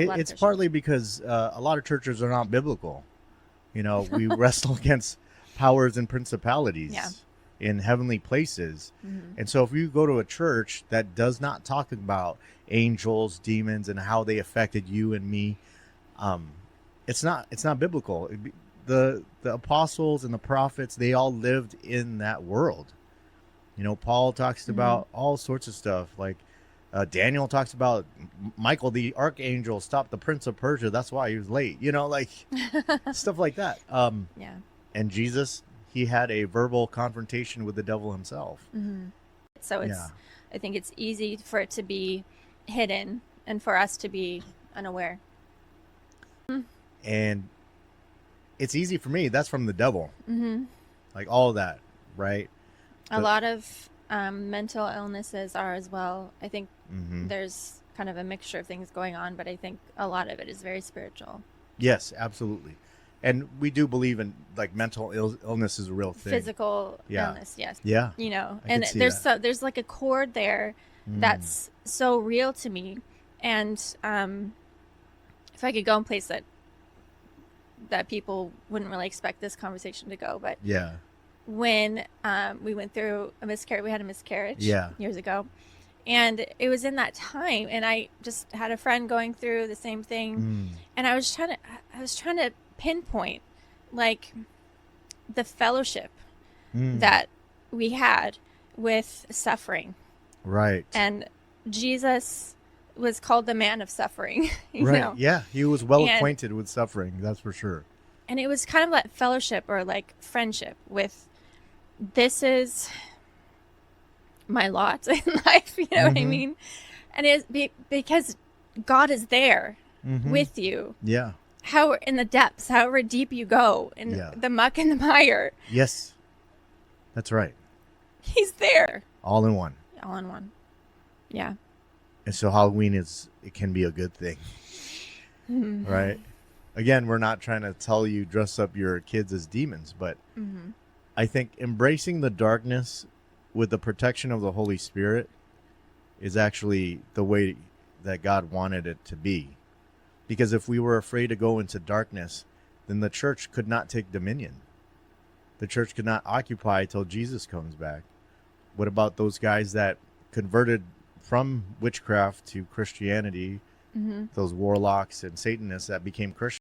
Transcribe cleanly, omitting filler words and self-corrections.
A lot of It's Christians. partly because a lot of churches are not biblical. You know, we wrestle against powers and Yeah. principalities in heavenly places. Hmm. And so if you go to a church that does not talk about angels, demons, and how they affected you and me, um, it's not biblical. The apostles and the prophets, they all lived in that world. You know, Paul talks Hmm. about all sorts of stuff. Like Daniel talks about Michael the archangel stopped the prince of Persia. That's why he was late. You know, like stuff like that. Yeah. And Jesus, he had a verbal confrontation with the devil himself. Hmm. So Yeah. I think it's easy for it to be hidden and for us to be unaware. And it's easy for me. That's from the devil. Hmm. Like all of that, right? A But lot of mental illnesses are as well. I think mhm. there's kind of a mixture of things going on, but I think a lot of it is very spiritual. Yes, absolutely. And we do believe in like mental illness is a real thing. Physical Yeah. illness, yes. Yeah. You know, I and could see that. there's like a chord there Mm. that's so real to me. And if I could go in place that people wouldn't really expect this conversation to go, but Yeah. when we went through we had a miscarriage Yeah. years ago, and it was in that time, and I just had a friend going through the same thing, Mm. and I was trying to pinpoint like the fellowship Mm. that we had with suffering, Right. and Jesus was called the man of suffering, you Right. know, Yeah. He was well and acquainted with suffering. That's for sure. and it was kind of like fellowship or like friendship with, this is my lot in life, you know what I Mm-hmm. mean? And because God is there Mm-hmm. with you, Yeah. how in the depths, however deep you go, in Yeah. the muck and the mire, Yes. That's right. He's there, All in one. all in one. Yeah. And so Halloween it can be a good thing, Mm-hmm. right? Again, we're not trying to tell you dress up your kids as demons, but I think embracing the darkness with the protection of the Holy Spirit is actually the way that God wanted it to be. Because if we were afraid to go into darkness, then the church could not take dominion. The church could not occupy till Jesus comes back. What about those guys that converted from witchcraft to Christianity, Mm-hmm. those warlocks and Satanists that became Christians?